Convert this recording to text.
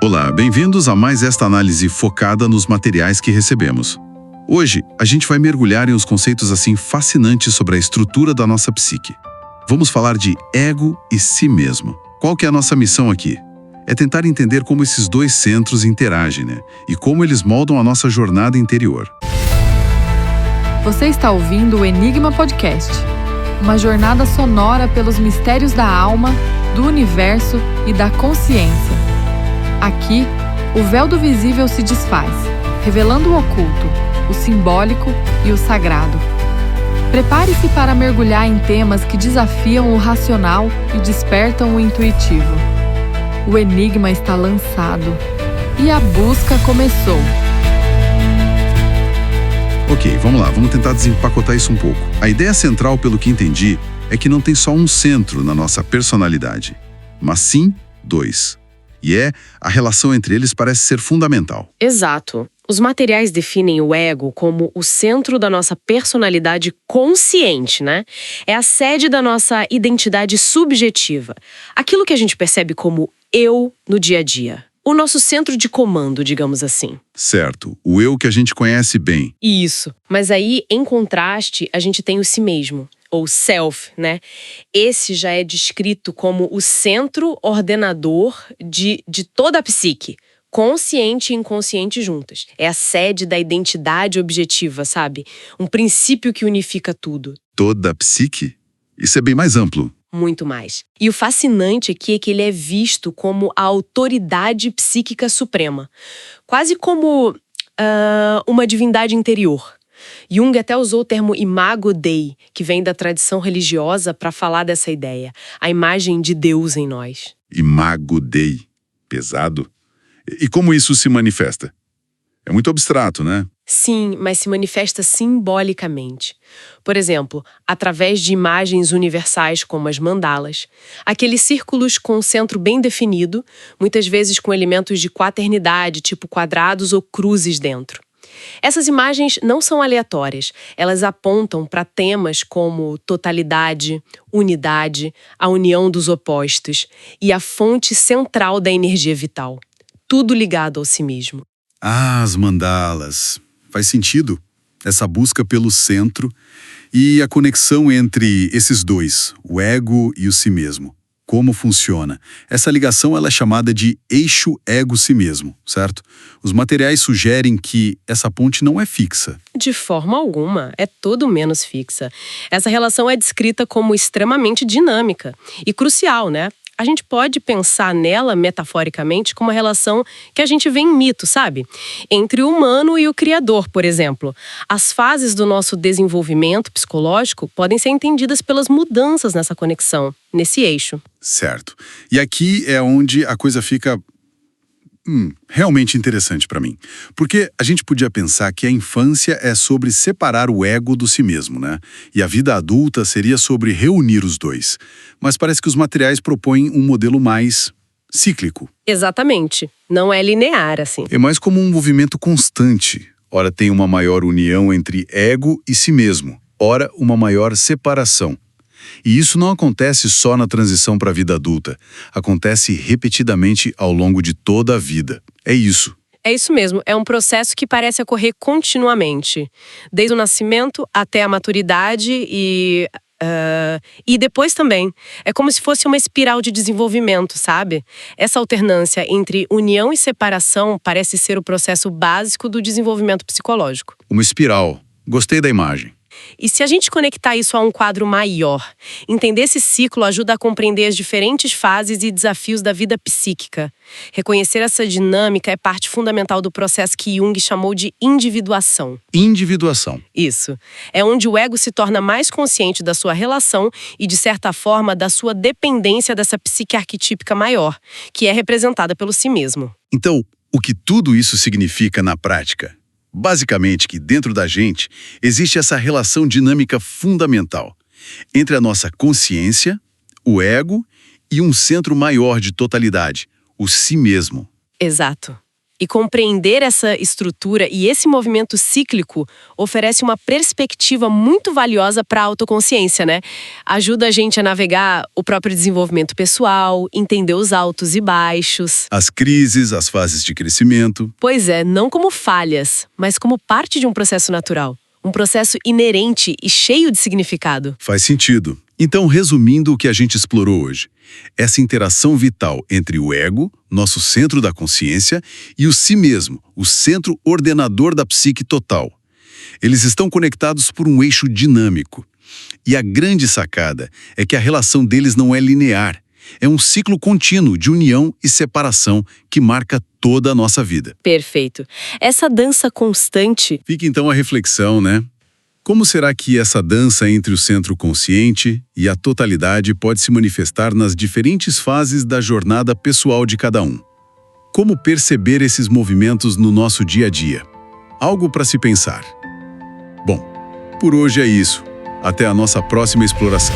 Olá, bem-vindos a mais esta análise focada nos materiais que recebemos. Hoje, a gente vai mergulhar em uns conceitos assim fascinantes sobre a estrutura da nossa psique. Vamos falar de ego e si mesmo. Qual que é a nossa missão aqui? É tentar entender como esses dois centros interagem, né? E como eles moldam a nossa jornada interior. Você está ouvindo o Enigma Podcast, uma jornada sonora pelos mistérios da alma, do universo e da consciência. Aqui, o véu do visível se desfaz, revelando o oculto, o simbólico e o sagrado. Prepare-se para mergulhar em temas que desafiam o racional e despertam o intuitivo. O enigma está lançado e a busca começou. Ok, vamos lá, vamos tentar desempacotar isso um pouco. A ideia central, pelo que entendi, é que não tem só um centro na nossa personalidade, mas sim dois. E a relação entre eles parece ser fundamental. Exato. Os materiais definem o ego como o centro da nossa personalidade consciente, né? É a sede da nossa identidade subjetiva. Aquilo que a gente percebe como eu no dia a dia. O nosso centro de comando, digamos assim. Certo, o eu que a gente conhece bem. Isso. Mas aí, em contraste, a gente tem o si mesmo, ou self, né? Esse já é descrito como o centro ordenador de toda a psique. Consciente e inconsciente juntas. É a sede da identidade objetiva, sabe? Um princípio que unifica tudo. Toda a psique? Isso é bem mais amplo. Muito mais. E o fascinante aqui é que ele é visto como a autoridade psíquica suprema. Quase como uma divindade interior. Jung até usou o termo imago Dei, que vem da tradição religiosa, para falar dessa ideia. A imagem de Deus em nós. Imago Dei. Pesado. E como isso se manifesta? É muito abstrato, né? Sim, mas se manifesta simbolicamente. Por exemplo, através de imagens universais como as mandalas, aqueles círculos com um centro bem definido, muitas vezes com elementos de quaternidade, tipo quadrados ou cruzes dentro. Essas imagens não são aleatórias, elas apontam para temas como totalidade, unidade, a união dos opostos e a fonte central da energia vital. Tudo ligado ao si mesmo. Ah, as mandalas. Faz sentido. Essa busca pelo centro e a conexão entre esses dois, o ego e o si mesmo. Como funciona? Essa ligação ela é chamada de eixo ego-si mesmo, certo? Os materiais sugerem que essa ponte não é fixa. De forma alguma, é tudo menos fixa. Essa relação é descrita como extremamente dinâmica e crucial, né? A gente pode pensar nela, metaforicamente, como uma relação que a gente vê em mito, sabe? Entre o humano e o criador, por exemplo. As fases do nosso desenvolvimento psicológico podem ser entendidas pelas mudanças nessa conexão, nesse eixo. Certo. E aqui é onde a coisa fica realmente interessante para mim. Porque a gente podia pensar que a infância é sobre separar o ego do si mesmo, né? E a vida adulta seria sobre reunir os dois. Mas parece que os materiais propõem um modelo mais cíclico. Exatamente. Não é linear, assim. É mais como um movimento constante. Ora tem uma maior união entre ego e si mesmo. Ora uma maior separação. E isso não acontece só na transição para a vida adulta. Acontece repetidamente ao longo de toda a vida. É isso. É isso mesmo. É um processo que parece ocorrer continuamente. Desde o nascimento até a maturidade e depois também. É como se fosse uma espiral de desenvolvimento, sabe? Essa alternância entre união e separação parece ser o processo básico do desenvolvimento psicológico. Uma espiral. Gostei da imagem. E se a gente conectar isso a um quadro maior, entender esse ciclo ajuda a compreender as diferentes fases e desafios da vida psíquica. Reconhecer essa dinâmica é parte fundamental do processo que Jung chamou de individuação. Individuação. Isso. É onde o ego se torna mais consciente da sua relação e, de certa forma, da sua dependência dessa psique arquetípica maior, que é representada pelo si mesmo. Então, o que tudo isso significa na prática? Basicamente que dentro da gente existe essa relação dinâmica fundamental entre a nossa consciência, o ego e um centro maior de totalidade, o si mesmo. Exato. E compreender essa estrutura e esse movimento cíclico oferece uma perspectiva muito valiosa para a autoconsciência, né? Ajuda a gente a navegar o próprio desenvolvimento pessoal, entender os altos e baixos. As crises, as fases de crescimento. Pois é, não como falhas, mas como parte de um processo natural. Um processo inerente e cheio de significado. Faz sentido. Então, resumindo o que a gente explorou hoje, essa interação vital entre o ego, nosso centro da consciência, e o si mesmo, o centro ordenador da psique total. Eles estão conectados por um eixo dinâmico. E a grande sacada é que a relação deles não é linear. É um ciclo contínuo de união e separação que marca toda a nossa vida. Perfeito. Essa dança constante... Fica então a reflexão, né? Como será que essa dança entre o centro consciente e a totalidade pode se manifestar nas diferentes fases da jornada pessoal de cada um? Como perceber esses movimentos no nosso dia a dia? Algo para se pensar. Bom, por hoje é isso. Até a nossa próxima exploração.